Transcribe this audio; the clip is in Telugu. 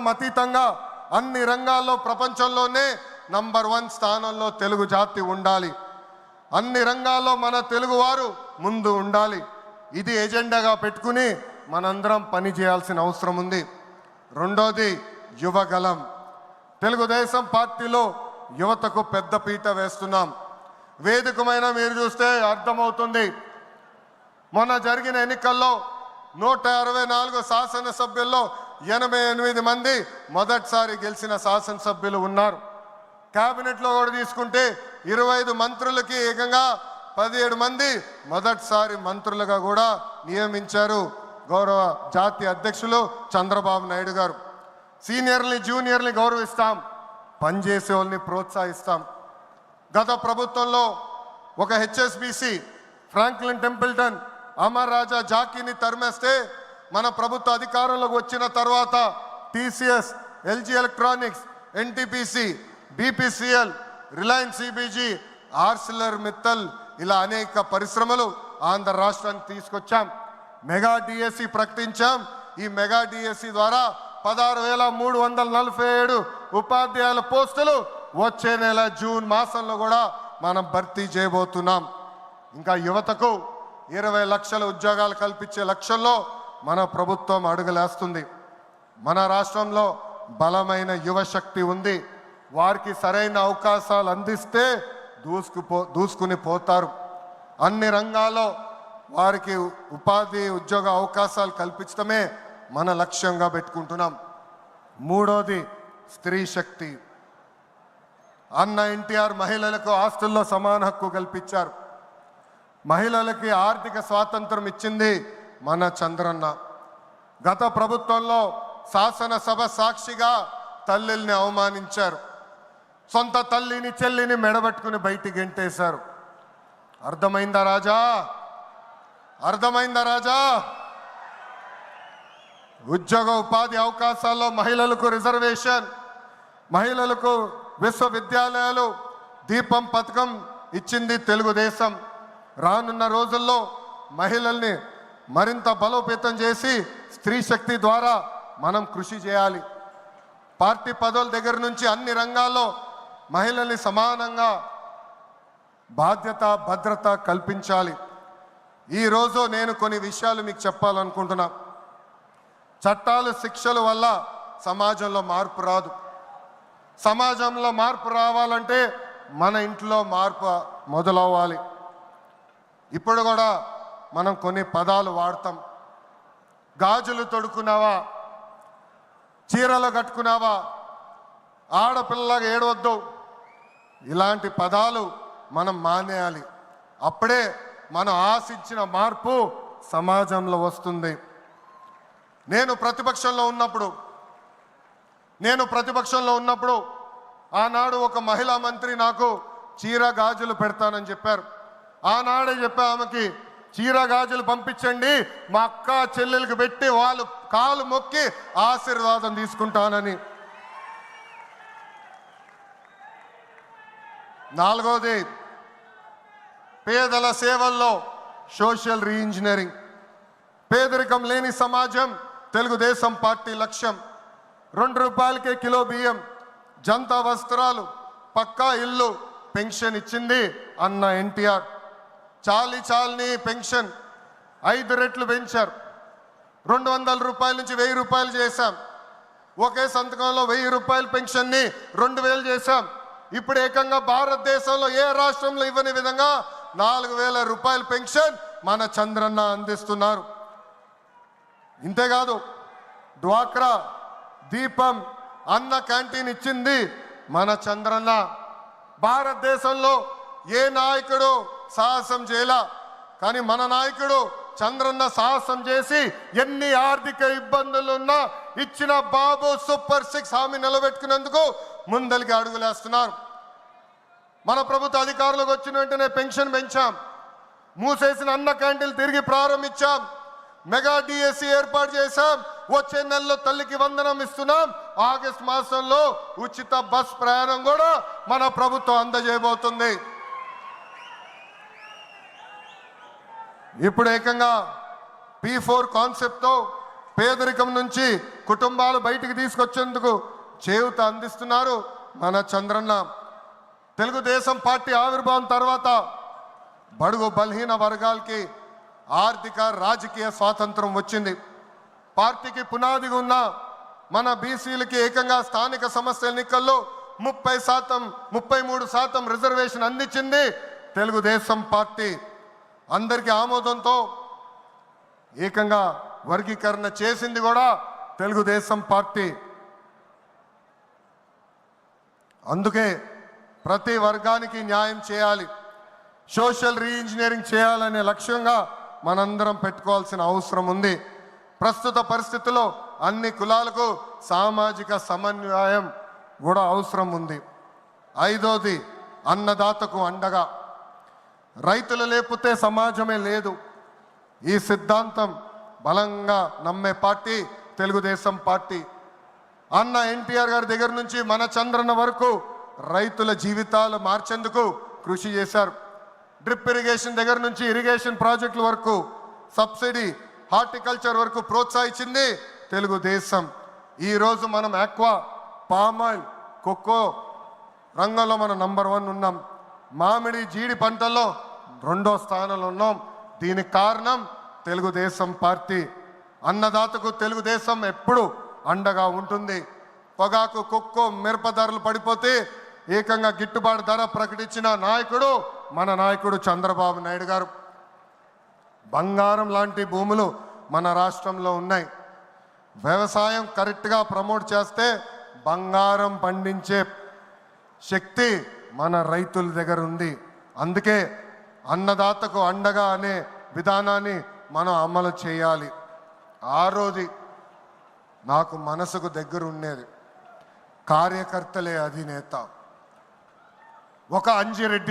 అతీతంగా అన్ని రంగాల్లో ప్రపంచంలోనే నంబర్ 1 స్థానంలో తెలుగు జాతి ఉండాలి. అన్ని రంగాల్లో మన తెలుగువారు ముందు ఉండాలి. ఇది ఎజెండాగా పెట్టుకుని మనందరం పని చేయాల్సిన అవసరం ఉంది. రెండోది యువగలం. తెలుగుదేశం పార్టీలో యువతకు పెద్ద పీట వేస్తున్నాం. వేదికమైన మీరు చూస్తే అర్థమవుతుంది. మొన్న జరిగిన ఎన్నికల్లో 164 శాసనసభ్యుల్లో 88 మంది మొదటిసారి గెలిచిన శాసనసభ్యులు ఉన్నారు. క్యాబినెట్లో కూడా తీసుకుంటే 25 మంత్రులకి ఏకంగా 17 మంది మొదటిసారి మంత్రులుగా కూడా నియమించారు గౌరవ జాతీయ అధ్యక్షులు చంద్రబాబు నాయుడు గారు. సీనియర్ని జూనియర్ని గౌరవిస్తాం, పనిచేసే వాళ్ళని ప్రోత్సహిస్తాం. గత ప్రభుత్వంలో ఒక HSBC Franklin Templeton Amar Raja జాకీని తరిమేస్తే మన ప్రభుత్వ అధికారంలోకి వచ్చిన తర్వాత TCS, LG electronics, NTPC, BPCL, Reliance CBG, Arcelor Mittal ఇలా అనేక పరిశ్రమలు ఆంధ్ర రాష్ట్రానికి తీసుకొచ్చాం. మెగా డిఎస్సి ప్రకటించాం. ఈ మెగా డిఎస్సి ద్వారా 16,347 ఉపాధ్యాయుల పోస్టులు వచ్చే నెల జూన్ మాసంలో కూడా మనం భర్తీ చేయబోతున్నాం. ఇంకా యువతకు 20 లక్షల ఉద్యోగాలు కల్పించే లక్ష్యంలో మన ప్రభుత్వం అడుగులేస్తుంది. మన రాష్ట్రంలో బలమైన యువశక్తి ఉంది. వారికి సరైన అవకాశాలు అందిస్తే దూసుకుని పోతారు. అన్ని రంగాల్లో వారికి ఉపాధి ఉద్యోగ అవకాశాలు కల్పించడమే మన లక్ష్యంగా పెట్టుకుంటున్నాం. మూడోది స్త్రీ శక్తి. అన్న ఎన్టీఆర్ మహిళలకు ఆస్తుల్లో సమాన హక్కు కల్పించారు. మహిళలకి ఆర్థిక స్వాతంత్రం ఇచ్చింది మన చంద్రన్న. గత ప్రభుత్వంలో శాసనసభ సాక్షిగా తల్లిల్ని అవమానించారు. సొంత తల్లిని చెల్లిని మెడబెట్టుకుని బయటికి గెంటేశారు. అర్థమైందా రాజా? అర్థమైందా రాజా? ఉద్యోగ ఉపాధి అవకాశాల్లో మహిళలకు రిజర్వేషన్, మహిళలకు విశ్వవిద్యాలయాలు, దీపం పథకం ఇచ్చింది తెలుగుదేశం. రానున్న రోజుల్లో మహిళల్ని మరింత బలోపేతం చేసి స్త్రీ శక్తి ద్వారా మనం కృషి చేయాలి. పార్టీ పదవుల దగ్గర నుంచి అన్ని రంగాల్లో మహిళల్ని సమానంగా బాధ్యత భద్రత కల్పించాలి. ఈరోజు నేను కొన్ని విషయాలు మీకు చెప్పాలనుకుంటున్నా. చట్టాలు శిక్షల వల్ల సమాజంలో మార్పు రాదు. సమాజంలో మార్పు రావాలంటే మన ఇంట్లో మార్పు మొదలవ్వాలి. ఇప్పుడు కూడా మనం కొన్ని పదాలు వాడతాం. గాజులు తొడుకున్నావా, చీరలు కట్టుకున్నావా, ఆడపిల్లగా ఏడవద్దు, ఇలాంటి పదాలు మనం మానేయాలి. అప్పుడే మనం ఆశించిన మార్పు సమాజంలో వస్తుంది. నేను ప్రతిపక్షంలో ఉన్నప్పుడు ఆనాడు ఒక మహిళా మంత్రి నాకు చీర గాజులు పెడతానని చెప్పారు. ఆనాడే చెప్పా ఆమెకి, చీర గాజులు పంపించండి, మా అక్క చెల్లెలకు పెట్టి వాళ్ళు కాలు మొక్కి ఆశీర్వాదం తీసుకుంటానని. నాలుగోది పేదల సేవల్లో సోషల్ రీఇంజనీరింగ్. పేదరికం లేని సమాజం తెలుగుదేశం పార్టీ లక్ష్యం. 2 రూపాయలకే కిలో బియ్యం, జంతా వస్త్రాలు, పక్కా ఇల్లు, పెన్షన్ ఇచ్చింది అన్న ఎన్టీఆర్. చాలని పెన్షన్ 5 రెట్లు పెంచారు. 200 రూపాయల నుంచి 1000 రూపాయలు చేశాం. ఒకే సంతకంలో 1000 రూపాయల పెన్షన్ని 2000 చేశాం. ఇప్పుడు ఏకంగా భారతదేశంలో ఏ రాష్ట్రంలో ఇవ్వని విధంగా 4000 రూపాయల పెన్షన్ మన చంద్రన్న అందిస్తున్నారు. ఇంతేకాదు డ్వాక్రా, దీపం, అన్న క్యాంటీన్ ఇచ్చింది మన చంద్రన్న. భారతదేశంలో ఏ నాయకుడు సాహసం చేయలా, కానీ మన నాయకుడు చంద్రన్న సాహసం చేసి ఎన్ని ఆర్థిక ఇబ్బందులున్నా ఇచ్చిన బాబు సూపర్ 6 హామీ నిలబెట్టుకునేందుకు ముందలికి అడుగులేస్తున్నారు. మన ప్రభుత్వ అధికారులకు వచ్చిన వెంటనే పెన్షన్ పెంచాం. మూసేసిన అన్న క్యాంటీన్లు తిరిగి ప్రారంభించాం. మెగా డిఎస్సి ఏర్పాటు చేశాం. వచ్చే నెలలో తల్లికి వందనం ఇస్తున్నాం. ఆగస్టు మాసంలో ఉచిత బస్ ప్రయాణం కూడా మన ప్రభుత్వం అందజేయబోతుంది. ఇప్పుడు ఏకంగా P4 కాన్సెప్ట్తో పేదరికం నుంచి కుటుంబాలు బయటికి తీసుకొచ్చేందుకు చేయూత అందిస్తున్నారు మన చంద్రన్న. తెలుగుదేశం పార్టీ ఆవిర్భావం తర్వాత బడుగు బలహీన వర్గాలకి ఆర్థిక రాజకీయ స్వాతంత్రం వచ్చింది. పార్టీకి పునాదిగా ఉన్న మన బీసీలకి ఏకంగా స్థానిక సంస్థల ఎన్నికల్లో 33% రిజర్వేషన్ అందించింది తెలుగుదేశం పార్టీ. అందరికీ ఆమోదంతో ఏకంగా వర్గీకరణ చేసింది కూడా తెలుగుదేశం పార్టీ. అందుకే ప్రతి వర్గానికి న్యాయం చేయాలి, సోషల్ రీఇంజనీరింగ్ చేయాలనే లక్ష్యంగా మనందరం పెట్టుకోవాల్సిన అవసరం ఉంది. ప్రస్తుత పరిస్థితుల్లో అన్ని కులాలకు సామాజిక సమన్వయం కూడా అవసరం ఉంది. 5వది అన్నదాతకు అండగా. రైతులు లేకపోతే సమాజమే లేదు. ఈ సిద్ధాంతం బలంగా నమ్మే పార్టీ తెలుగుదేశం పార్టీ. అన్న ఎన్టీఆర్ గారి దగ్గర నుంచి మన చంద్రన్న వరకు రైతుల జీవితాలు మార్చేందుకు కృషి చేశారు. డ్రిప్ ఇరిగేషన్ దగ్గర నుంచి ఇరిగేషన్ ప్రాజెక్టుల వరకు, సబ్సిడీ హార్టికల్చర్ వరకు ప్రోత్సహించింది తెలుగుదేశం. ఈరోజు మనం ఆక్వా, పామాయిల్, కోకో రంగంలో మనం నంబర్ 1 ఉన్నాం. మామిడి, జీడి పంటల్లో 2వ స్థానంలో ఉన్నాం. దీనికి కారణం తెలుగుదేశం పార్టీ. అన్నదాతకు తెలుగుదేశం ఎప్పుడు అండగా ఉంటుంది. పొగాకు, కొక్కో, మిరప ధరలు పడిపోతే ఏకంగా గిట్టుబాటు ధర ప్రకటించిన నాయకుడు మన నాయకుడు చంద్రబాబు నాయుడు గారు. బంగారం లాంటి భూములు మన రాష్ట్రంలో ఉన్నాయి. వ్యవసాయం కరెక్ట్గా ప్రమోట్ చేస్తే బంగారం పండించే శక్తి మన రైతుల దగ్గర ఉంది. అందుకే అన్నదాతకు అండగా అనే విధానాన్ని మనం అమలు చేయాలి. 6వది నాకు మనసుకు దగ్గర ఉండేది, కార్యకర్తలే అధినేత. ఒక అంజిరెడ్డి